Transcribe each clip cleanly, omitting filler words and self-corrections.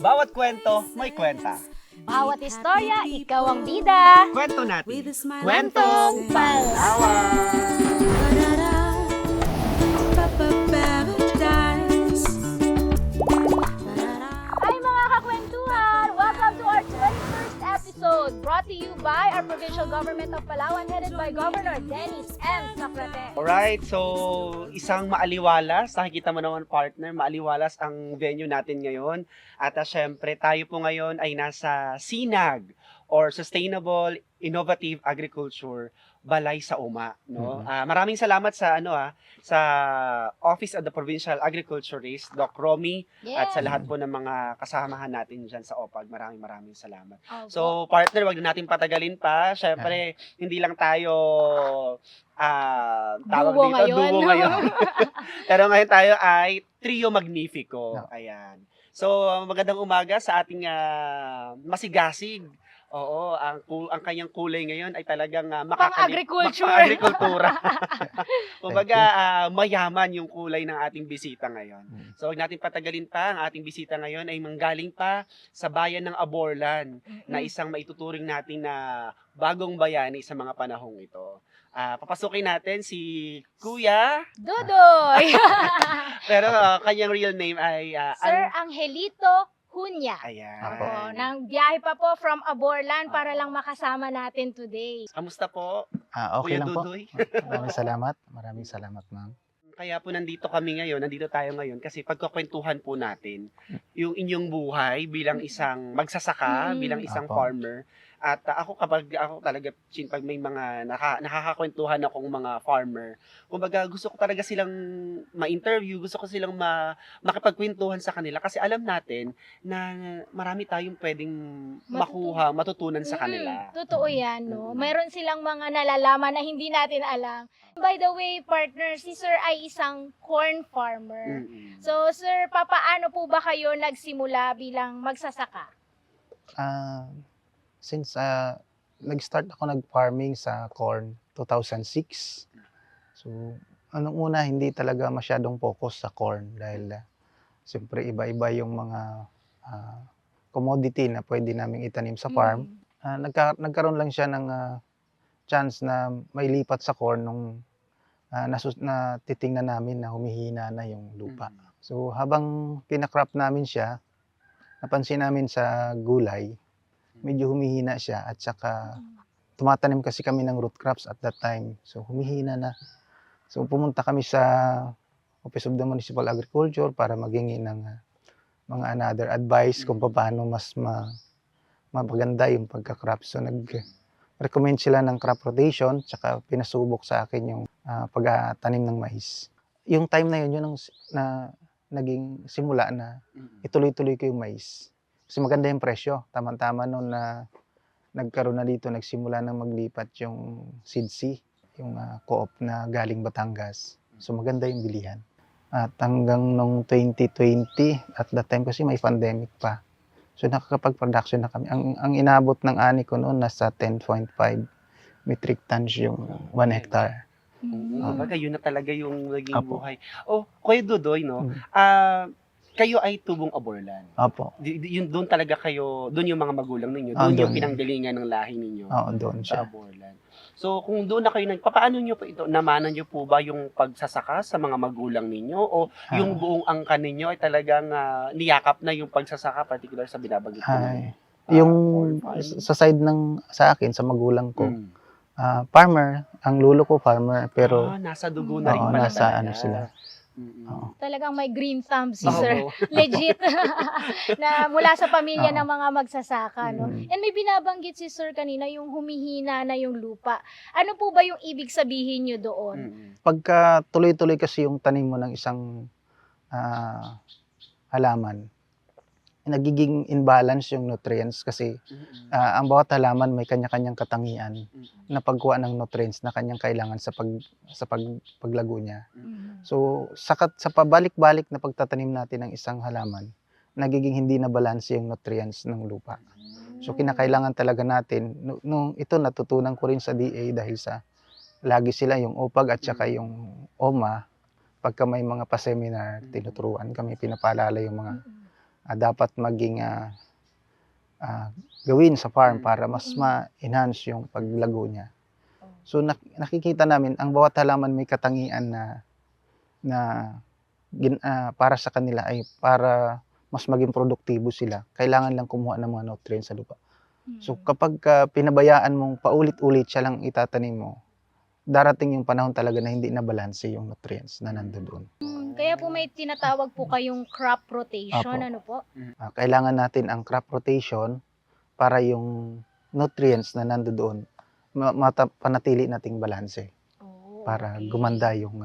Bawat kwento, may kwenta. Bawat istorya, ikaw ang bida. Kwento natin. Kwentong Palawan. Hi mga kakwentuhan! Welcome to our 21st episode, brought to you by our Provincial Government of Palawan, headed by Governor Dennis M. Sacrate. Alright, so isang maaliwalas, nakikita mo naman partner, maaliwalas ang venue natin ngayon. At syempre, tayo po ngayon ay nasa SINAG or Sustainable Innovative Agriculture Balay sa Uma, no? Maraming salamat sa sa Office of the Provincial Agriculturist, Doc Romy, at sa lahat po ng mga kasamahan natin diyan sa OPAG. Maraming salamat. So, partner, wag na natin patagalin pa. Syempre, hindi lang tayo tawag Duo dito, ngayon. duo ngayon. Pero ngayon tayo ay Trio Magnifico. No. Ayan. So, magandang umaga sa ating masigasig. Oo, ang kanyang kulay ngayon ay talagang Pang-agriculture. Pang-agrikultura. Kumbaga, mayaman yung kulay ng ating bisita ngayon. So, huwag natin patagalin pa. Ang ating bisita ngayon ay manggaling pa sa bayan ng Aborlan, na isang maituturing natin na bagong bayani sa mga panahong ito. Papasukin natin si Kuya, Dudoy! pero kanyang real name ay Sir Angelito Hunya. Ayan. Opo, nang biyahe pa po from Aborlan para lang makasama natin today. Kamusta po, Okay Kuya lang po. Dudoy? Maraming salamat, ma'am. Kaya po nandito tayo ngayon kasi pagkukwentuhan po natin yung inyong buhay bilang isang magsasaka, bilang isang Apo. farmer. At ako talaga, pag may mga nakakakwentuhan akong mga farmer, kumbaga gusto ko talaga silang ma-interview, gusto ko silang makipagkwentuhan sa kanila kasi alam natin na marami tayong pwedeng makuha, matutunan sa kanila. Totoo yan, no? Mayroon silang mga nalalaman na hindi natin alam. By the way, partner, si Sir ay isang corn farmer. Mm-mm. So, Sir, papaano po ba kayo nagsimula bilang magsasaka? Since nag-start ako nag-farming sa corn 2006. So, anong una, hindi talaga masyadong focus sa corn dahil siyempre iba-iba yung mga commodity na pwede naming itanim sa farm. Nagkaroon lang siya ng chance na may lipat sa corn nung na titingnan namin na humihina na yung lupa. So, habang pinakrop namin siya, napansin namin sa gulay, medyo humihina siya at saka tumatanim kasi kami ng root crops at that time. So, humihina na. So, pumunta kami sa Office of the Municipal Agriculture para maghingi ng mga another advice kung paano mas mapaganda yung pagka-crop. So, nag-recommend sila ng crop rotation tsaka pinasubok sa akin yung pagtanim ng mais. Yung time na yun ang naging simula na ituloy-tuloy ko yung mais. Kasi maganda yung presyo. Tama-tama noon na nagkaroon na dito, nagsimula na maglipat yung SIDSI, yung co-op na galing Batangas. So maganda yung bilihan. At hanggang nung 2020, at that time kasi may pandemic pa. So nakakapag-production na kami. Ang inabot ng ani ko noon nasa 10.5 metric tons yung 1 hectare. Kumbaga, yun na talaga yung naging Apo. buhay. Oh, Kuya Dudoy, no? Kayo ay tubong Aborlan. Opo. Yun doon talaga kayo, doon yung mga magulang ninyo, doon yung Doon. pinanggalingan ng lahi ninyo Oo, doon sa siya. Aborlan. So kung doon na kayo paano niyo po ito, namanan niyo po ba yung pagsasaka sa mga magulang ninyo o yung buong angkan ninyo ay talagang niyakap na yung pagsasaka, particular sa binabanggit ko? Yung corn farming. sa side sa akin, sa magulang ko, farmer, ang lolo ko farmer, pero nasa dugo na rin oo, pala nasa talaga. ano sila. Oo. Talagang may green thumb si Oo. Sir. Legit. Na mula sa pamilya ng mga magsasaka, no? Mm. And may binabanggit si Sir kanina, yung humihina na yung lupa. Ano po ba yung ibig sabihin nyo doon? Pagka tuloy-tuloy kasi yung tanim mo ng isang halaman, nagiging imbalance yung nutrients kasi ang bawat halaman may kanya-kanyang katangian na pagkuha ng nutrients na kanyang kailangan sa paglago niya. So, sa pabalik-balik na pagtatanim natin ng isang halaman, nagiging hindi na balance yung nutrients ng lupa. So, kinakailangan talaga natin, nung ito natutunan ko rin sa DA dahil sa lagi sila yung OPAG at saka yung OMA, pagka may mga pa-seminar, tinuturuan kami, pinapaalala yung mga dapat maging gawin sa farm Mm. para mas ma-enhance yung paglago niya. Oh. So nakikita namin ang bawat halaman may katangian na para sa kanila ay para mas maging produktibo sila. Kailangan lang kumuha ng mga nutrients sa lupa. So kapag pinabayaan mong paulit-ulit siya lang itatanim mo, darating yung panahon talaga na hindi na balanse yung nutrients na nandoon. Kaya po may tinatawag po kayong crop rotation, Apo. ano po? Kailangan natin ang crop rotation para yung nutrients na nandoon panatili nating balanse Oh, para okay. gumanda yung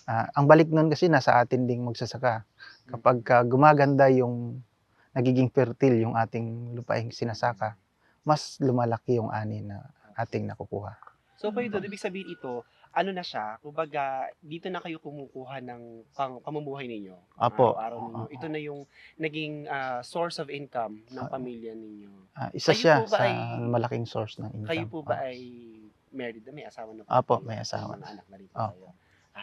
ang balik nun kasi nasa atin ding magsasaka. Kapag gumaganda yung nagiging fertile yung ating lupaing sinasaka, mas lumalaki yung ani na ating nakukuha. So kayo doon, ibig sabihin ito, ano na siya, kumbaga, dito na kayo kumukuha ng pamumuhay ninyo. Apo. Araw-araw ninyo. Ito na yung naging source of income ng pamilya ninyo. Isa Kayo siya po ba sa ay- malaking source ng income. Kayo po ba ay married na? May asawa na po? Apo, kayo? may asawa May mga anak na rin po Opo. kayo.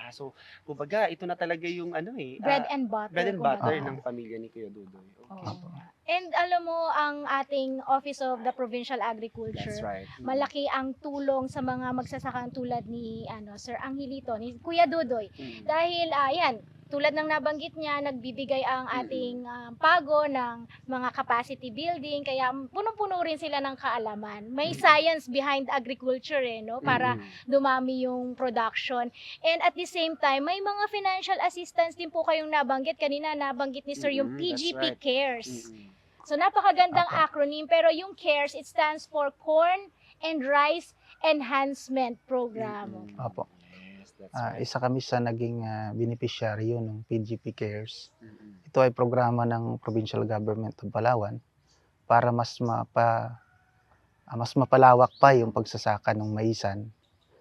So, kumbaga, ito na talaga yung Bread and butter. bread and kumbaga. butter Oo. ng pamilya ni Kuya Dudoy. Okay. Oo. And alam mo, ang ating Office of the Provincial Agriculture, That's right. malaki ang tulong sa mga magsasaka tulad ni Sir Angelito, ni Kuya Dudoy. Mm. Dahil ayan, tulad ng nabanggit niya, nagbibigay ang ating pago ng mga capacity building, kaya punong-puno rin sila ng kaalaman. May science behind agriculture no, para dumami yung production. And at the same time, may mga financial assistance din po kayong nabanggit. Kanina nabanggit ni Sir yung That's PGP right. Cares. Mm-mm. So napakagandang Apo. acronym, pero yung CARES, it stands for Corn and Rice Enhancement Program. Mm-mm. Apo. Yes, that's right. Isa kami sa naging beneficiary ng PGP Cares. Mm-mm. Ito ay programa ng Provincial Government of Palawan para mas mapalawak pa yung pagsasaka ng maisan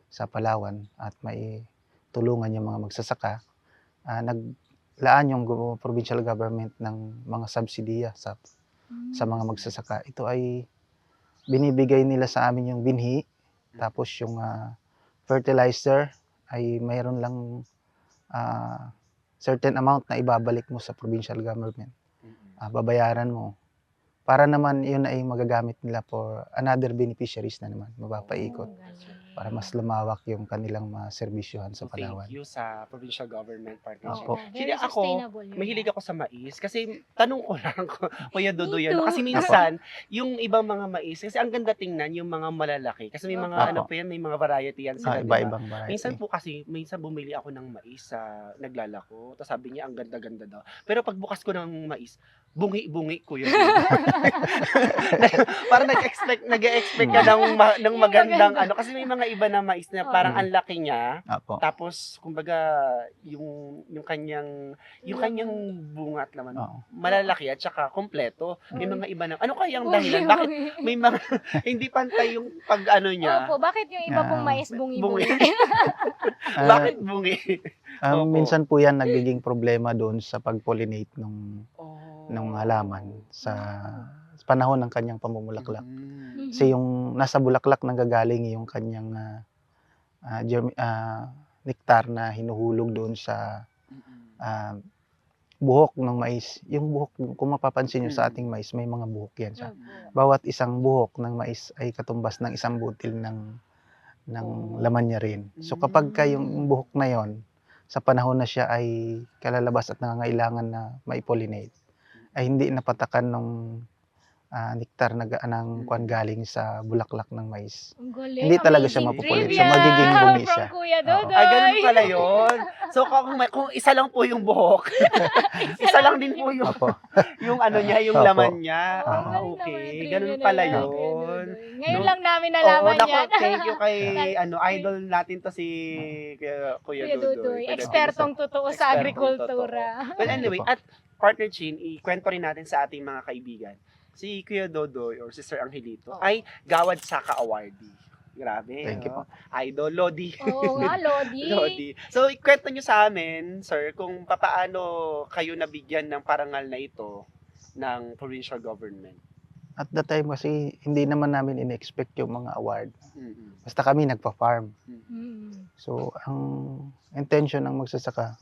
sa Palawan at may tulungan yung mga magsasaka. Naglaan yung provincial government ng mga subsidiya sa mga magsasaka. Ito ay binibigay nila sa amin yung binhi, tapos yung fertilizer ay mayroon lang certain amount na ibabalik mo sa provincial government. Mm-mm. Babayaran mo. Para naman yun ay magagamit nila for another beneficiaries na naman, mapapaikot. Para mas lumawak yung kanilang maserbisyohan sa So, thank Palawan. you sa provincial government partnership. Opo. Very Hindi, ako, sustainable yun. Mahilig ako sa mais kasi tanong ko lang Kuya Dudoy Me yan. too. Kasi minsan, yung ibang mga mais, kasi ang ganda tingnan yung mga malalaki. Kasi may mga Opo. ano po yan, may mga variety yan sila. diba? Iba-ibang variety. Minsan bumili ako ng mais sa naglalako. Tapos sabi niya, ang ganda-ganda daw. Pero pagbukas ko ng mais, bungi-bungi, Kuya Dudoy. Parang nag-expect ka ng magandang ano. Kasi may mga iba na mais na parang ang laki niya. Apo. Tapos, kumbaga, yung kanyang bunga at laman, Oo. malalaki at saka kompleto. May mga iba na, ano kayang Uy, dahilan? Bakit may mga, hindi pantay yung pag-ano niya? Opo, bakit yung iba pong mais bungi-bungi? Bakit bungi? Opo. Minsan po yan nagiging problema doon sa pag-pollinate ng halaman sa panahon ng kanyang pamumulaklak. Mm. Kasi yung nasa bulaklak nanggagaling yung kanyang nektar na hinuhulog doon sa buhok ng mais. Yung buhok, kung mapapansin nyo sa ating mais, may mga buhok yan siya. Bawat isang buhok ng mais ay katumbas ng isang butil ng laman niya rin. So kapag yung buhok na yon, sa panahon na siya ay kalalabas at nangangailangan na maipollinate, ay hindi napatakan ng nektar ng kwan galing sa bulaklak ng mais. Ang galing, Hindi talaga siya amazing mapupulot. trivia So, magiging bungi siya. From Kuya Oo. Dodoy. Ganun pala yun. So, kung isa lang po yung buhok, isa lang din po yung, Opo. yung ano niya, yung Opo. laman niya. Oo, ang galing naman ang Okay. trivia Ganun na pala lang, Kuya yun. Dodoy. Ngayon No? lang namin nalaman Oo, yan. thank you kay idol natin to si Kuya Kuya Dudoy. Dodoy, Kuya ekspertong totoo sa Ekspertong agrikultura. Well, anyway, Opo. at Partner Chin, ikwento rin natin sa ating mga kaibigan. Si Kuya Dodoy or Sister Angelito ay Gawad Saka Awardee. Grabe. Thank you po. Idol, Lodi. Oo nga, Lodi. Lodi. So, ikwento nyo sa amin, sir, kung paano kayo nabigyan ng parangal na ito ng provincial government. At that time kasi hindi naman namin in-expect yung mga award. Mm-mm. Basta kami nagpa-farm. Mm. So, ang intention ng magsasaka,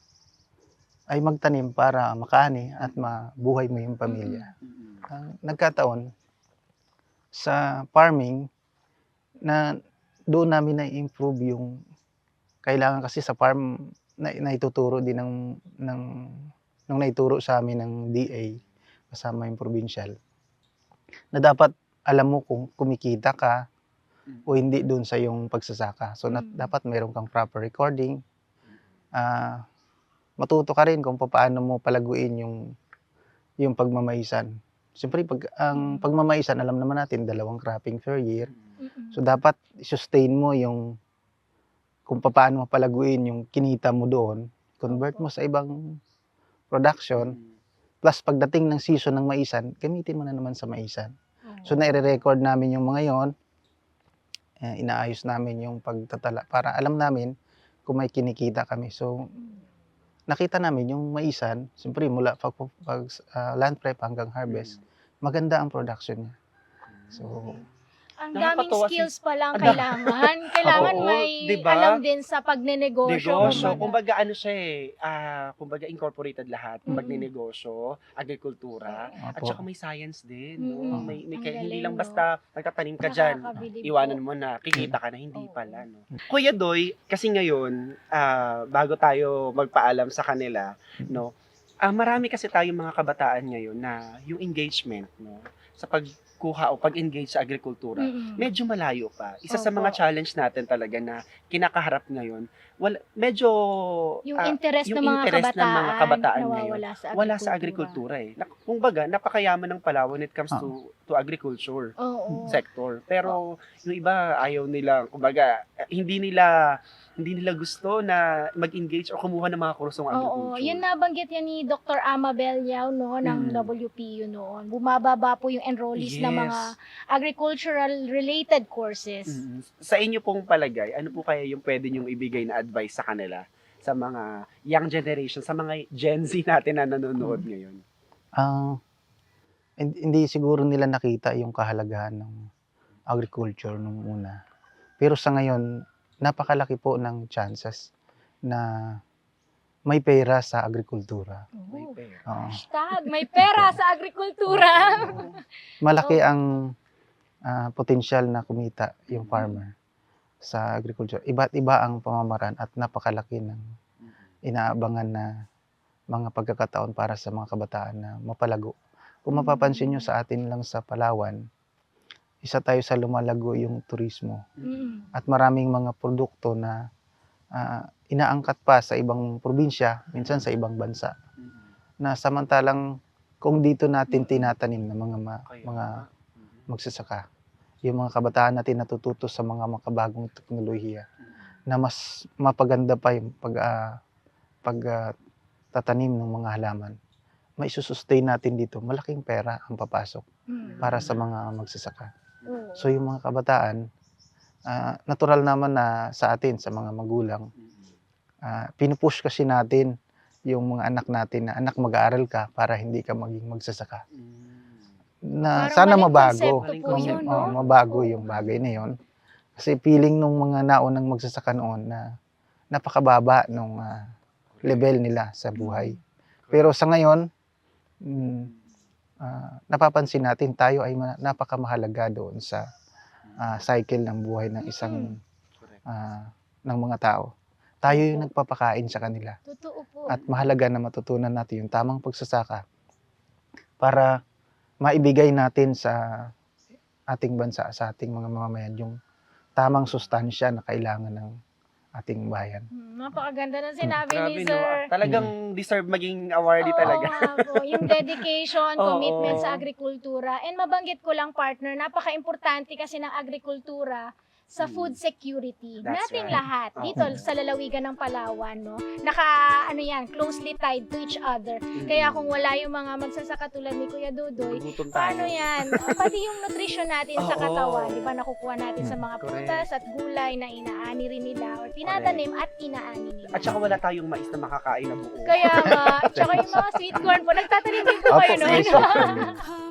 ay magtanim para makaani at mabuhay mo yung pamilya. Nagkataon sa farming na doon namin na-improve yung kailangan kasi sa farm na naituturo din nung naituro sa amin ng DA kasama yung provincial na dapat alam mo kung kumikita ka o hindi doon sa yung pagsasaka. So dapat meron kang proper recording. Matuto ka rin kung paano mo palaguin yung pagmamaisan. Siyempre, ang pagmamaisan, alam naman natin, 2 cropping per year. So, dapat sustain mo yung kung paano mo palaguin yung kinita mo doon, convert mo sa ibang production, plus pagdating ng season ng maisan, gamitin mo na naman sa maisan. So, nire-record namin yung mga yon, inaayos namin yung pagtatala para alam namin kung may kinikita kami. So, nakita namin yung maisan, siyempre mula pag land prep hanggang harvest, maganda ang production niya. So, ang daming Nakakatuwa skills pa lang kailangan. Kailangan Oo, may diba? alam din sa pagnenegosyo. Negosyo, kumbaga. kumbaga ano siya kumbaga incorporated lahat, Mm. pagnenegosyo, agrikultura, at Opo. saka may science din, no? May Ang hindi galing, lang no? basta nagtatanim ka dyan, Nakakabilib iwanan po. mo na, kikita ka na, hindi Oo. pala, no? Kuya Doy, kasi ngayon, bago tayo magpaalam sa kanila, no? Marami kasi tayong mga kabataan ngayon na yung engagement, no? Sa pagkuha o pag-engage sa agrikultura, medyo malayo pa. Isa sa Opo. mga challenge natin talaga na kinakaharap ngayon, medyo Yung interest yung ng mga interest ng mga kabataan nawawala sa agrikultura. wala sa agrikultura eh. Kumbaga, napakayaman ng Palawan when it comes to agriculture Oo. sector. Pero yung iba ayaw nila, kumbaga, hindi nila gusto na mag-engage o kumuha ng mga kursong Oo, agriculture. yun nabanggit yan ni Dr. Amabel Yao no, ng WPU noon. Bumababa po yung enrollees ng mga agricultural related courses. Sa inyo pong palagay, ano po kaya yung pwede nyong ibigay na advice sa kanila? Sa mga young generation, sa mga Gen Z natin na nanonood ngayon? Hindi siguro nila nakita yung kahalagahan ng agriculture nung una. Pero sa ngayon, napakalaki po ng chances na may pera sa agrikultura. May Oo. pera. Oo. Hashtag, may pera sa agrikultura. Malaki ang potensyal na kumita yung farmer sa agriculture. Iba't iba ang pamamaraan at napakalaki ng inaabangan na mga pagkakataon para sa mga kabataan na mapalago. Kung mapapansin nyo sa atin lang sa Palawan, isa tayo sa lumalago yung turismo. At maraming mga produkto na inaangkat pa sa ibang probinsya, minsan sa ibang bansa. Na samantalang kung dito natin tinatanim ng mga magsasaka, yung mga kabataan natin natututo sa mga makabagong teknolohiya na mas mapaganda pa yung pagtatanim ng mga halaman. May susustain natin dito, malaking pera ang papasok para sa mga magsasaka. So yung mga kabataan, natural naman na sa atin, sa mga magulang, pinupush kasi natin yung mga anak natin na anak mag-aaral ka para hindi ka maging magsasaka. Na Parang sana maling mabago. konsepto po yun, no? Mabago yung bagay na yun. Kasi feeling nung mga naunang magsasaka noon na napakababa nung level nila sa buhay. Pero sa ngayon, napapansin natin tayo ay napakamahalaga doon sa cycle ng buhay ng isang ng mga tao. Tayo yung nagpapakain sa kanila. Totoo po. At mahalaga na matutunan natin yung tamang pagsasaka para maibigay natin sa ating bansa, sa ating mga mamamayan yung tamang sustansya na kailangan ng ating bayan. Napakaganda ng sinabi Grabe, ni no? Sir. Talagang deserve maging awardee Oo talaga. nga po, yung dedication, Oo. commitment sa agrikultura. And mabanggit ko lang, partner, napaka-importante kasi ng agrikultura sa food security. That's Nating right. lahat dito Oo. sa lalawigan ng Palawan, no? Closely tied to each other. Kaya kung wala yung mga magsasaka tulad ni Kuya Dudoy, gutom paano tayo. yan? Pati yung nutrition natin sa Oo. katawan, di ba, nakukuha natin sa mga Correct. prutas at gulay na inaani rin nila or tinatanim at inaani nila. At saka wala tayong mais na makakain na buo. Kaya nga, tsaka yung mga sweet corn po, nagtatanim din po Opo, kayo may noon. sweet corn.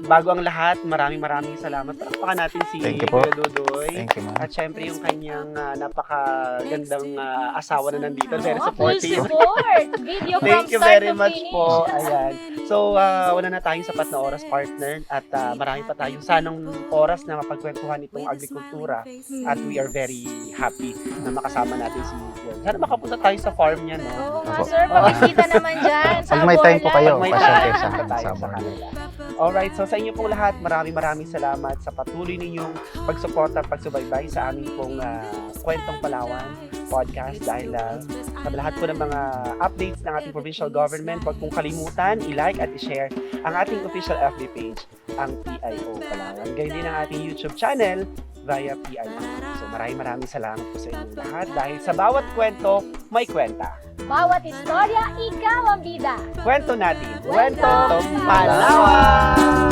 Bago ang lahat, maraming salamat. Palakpakan natin si Thank you po. Kuya Dudoy. Thank you, ma'am. At syempre yung kanyang napakagandang asawa na nandito. Very Full supportive. support! Video from Thank you start very to much finish. po. Ayan. So, wala na tayong sapat na oras, partner. At marami pa tayong sanang oras na mapagkwentuhan itong agrikultura. At we are very happy na makasama natin si Gwen. Sana makapunta tayo sa farm niya, no? Oo nga, Opo. sir. Pabisita naman dyan sa Pag may time po Borla. kayo, Pag may pasyal time, kayo sa punta tayo sa sa Borla. kanila. Alright, so sa inyo pong lahat, maraming salamat sa patuloy ninyong pagsuporta at pagsubaybay sa aming pong Kwentong Palawan podcast dahil sa lahat po ng mga updates ng ating provincial government, huwag pong kalimutan, i-like at i-share ang ating official FB page, ang PIO Palawan. Gayon din ang ating YouTube channel via PIO. So maraming salamat po sa inyong lahat dahil sa bawat kwento, may kwenta. Bawat istorya, ikaw ang bida. Kwento natin. Kwentong Kwentong Palawan!